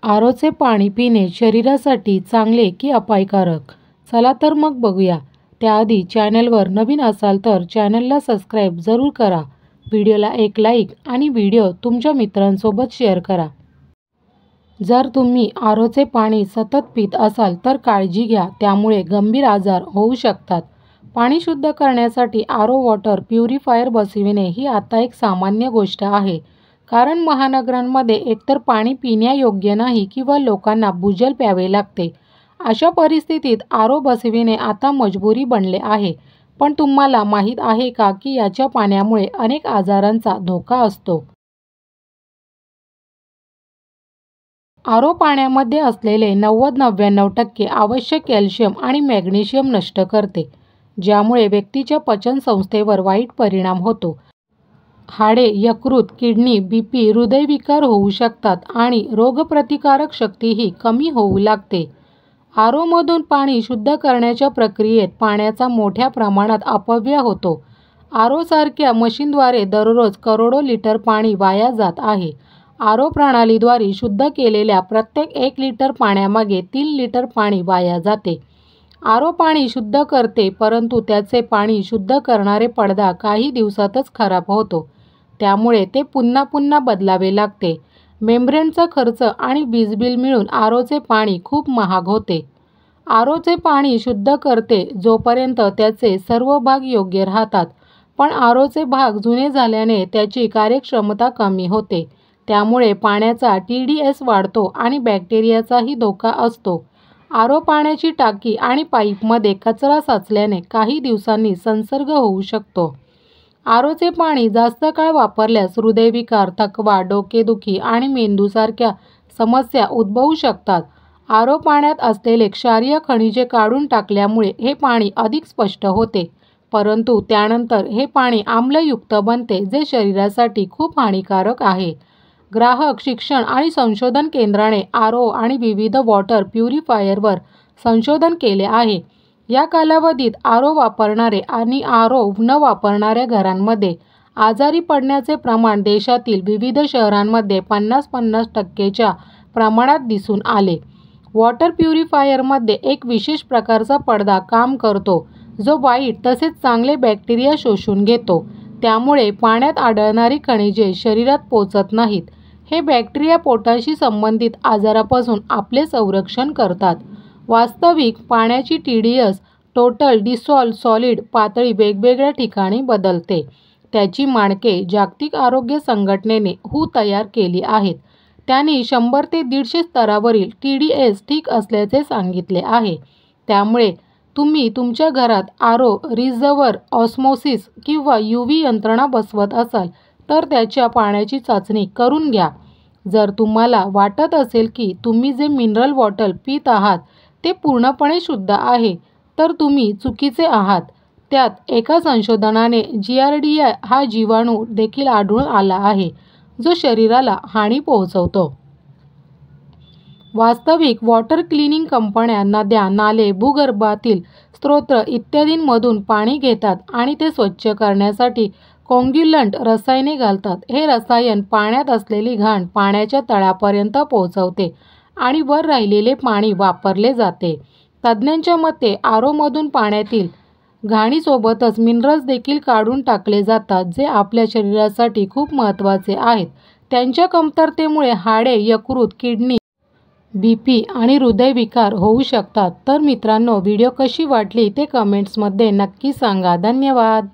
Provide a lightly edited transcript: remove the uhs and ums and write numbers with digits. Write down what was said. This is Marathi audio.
आरोचे पाणी पिणे शरीरासाठी चांगले की अपायकारक? चला तर मग बघूया. त्याआधी चॅनलवर नवीन असाल तर चॅनलला सबस्क्राईब जरूर करा. व्हिडिओला एक लाईक आणि व्हिडिओ तुमच्या मित्रांसोबत शेअर करा. जर तुम्ही आरोचे पाणी सतत पित असाल तर काळजी घ्या, त्यामुळे गंभीर आजार होऊ शकतात. पाणी शुद्ध करण्यासाठी आरो वॉटर प्युरिफायर बसविणे ही आता एक सामान्य गोष्ट आहे. कारण महानगरांमध्ये एकतर पाणी पिण्यायोग्य नाही किंवा लोकांना भूजल प्यावे लागते. अशा परिस्थितीत आरो बसविणे आता मजबुरी बनले आहे. पण तुम्हाला माहीत आहे का की याच्या पाण्यामुळे अनेक आजारांचा धोका असतो. आरो पाण्यामध्ये असलेले 90-99% आवश्यक कॅल्शियम आणि मॅग्नेशियम नष्ट करते, ज्यामुळे व्यक्तीच्या पचनसंस्थेवर वाईट परिणाम होतो. हाडे, यकृत, किडनी, बीपी, हृदयविकार होऊ शकतात आणि रोगप्रतिकारक शक्तीही कमी होऊ लागते. आरोमधून पाणी शुद्ध करण्याच्या प्रक्रियेत पाण्याचा मोठ्या प्रमाणात अपव्यय होतो. आरोसारख्या मशीनद्वारे दररोज करोडो लिटर पाणी वाया जात आहे. आरो प्रणालीद्वारे शुद्ध केलेल्या प्रत्येक 1 लिटर पाण्यामागे 3 लिटर पाणी वाया जाते. आरो पाणी शुद्ध करते, परंतु त्याचे पाणी शुद्ध करणारे पडदा काही दिवसातच खराब होतो. त्यामुळे ते पुन्हा पुन्हा बदलावे लागते. मेंब्रेनचा खर्च आणि वीज बिल मिळून आरोचे पाणी खूप महाग होते. आरोचे पाणी शुद्ध करते जोपर्यंत त्याचे सर्व भाग योग्य राहतात. पण आरोचे भाग जुने झाल्याने त्याची कार्यक्षमता कमी होते. त्यामुळे पाण्याचा TDS वाढतो आणि बॅक्टेरियाचाही धोका असतो. आरो पाण्याची टाकी आणि पाईपमध्ये कचरा साचल्याने काही दिवसांनी संसर्ग होऊ शकतो. आरोचे पाणी जास्त काळ वापरल्यास हृदयविकार, थकवा, डोकेदुखी आणि मेंदूसारख्या समस्या उद्भवू शकतात. आरो पाण्यात असलेले क्षारीय खनिजे काढून टाकल्यामुळे हे पाणी अधिक स्पष्ट होते, परंतु त्यानंतर हे पाणी आम्लयुक्त बनते, जे शरीरासाठी खूप हानिकारक आहे. ग्राहक शिक्षण आणि संशोधन केंद्राने आरो आणि विविध वॉटर प्युरिफायरवर संशोधन केले आहे. या कालावधीत आरो वापरणारे आणि आरो न वापरणाऱ्या घरांमध्ये आजारी पडण्याचे प्रमाण देशातील विविध शहरांमध्ये 50-50% प्रमाणात दिसून आले. वॉटर प्युरिफायरमध्ये एक विशेष प्रकारचा पडदा काम करतो, जो वाईट तसेच चांगले बॅक्टेरिया शोषून घेतो. त्यामुळे पाण्यात आढळणारी खनिजे शरीरात पोचत नाहीत. हे बॅक्टेरिया पोटाशी संबंधित आजारापासून आपले संरक्षण करतात. वास्तविक पाण्याची TDS टोटल डिसॉल्व्ड सॉलिड पातळी वेगवेगळ्या ठिकाणी बदलते. त्याची मानके जागतिक आरोग्य संघटनेने तयार केली आहेत. त्यांनी 100 ते 150 स्तरावरील TDS ठीक असल्याचे सांगितले आहे. त्यामुळे तुम्ही तुमच्या घरात आरो, रिझर्व्हर ऑस्मोसिस किंवा UV यंत्रणा बसवत असाल तर त्याच्या पाण्याची चाचणी करून घ्या. जर तुम्हाला वाटत असेल की तुम्ही जे मिनरल वॉटर पित आहात ते पूर्णपणे शुद्ध आहे, तर तुम्ही चुकीचे आहात. त्यात एका संशोधनाने giardia हा जीवाणू देखील आढळून आला आहे, जो शरीराला हानी पोहोचवतो. वास्तविक वॉटर क्लिनिंग कंपन्या नद्या, नाले, भूगर्भातील स्रोत इत्यादींमधून पाणी घेतात आणि ते स्वच्छ करण्यासाठी कोग्युलंट रसायने घालतात. हे रसायन पाण्यात असलेली घाण पाण्याच्या तळापर्यंत पोहोचवते आणि वर राहिलेले पाणी वापरले जाते. तज्ज्ञांच्या मते आरोमधून पाण्यातील घाणीसोबतच मिनरल्स देखील काढून टाकले जातात, जे आपल्या शरीरासाठी खूप महत्त्वाचे आहेत. त्यांच्या कमतरतेमुळे हाडे, यकृत, किडनी, BP आणि हृदयविकार होऊ शकतात. तर मित्रांनो, व्हिडिओ कशी वाटली ते कमेंट्समध्ये नक्की सांगा. धन्यवाद.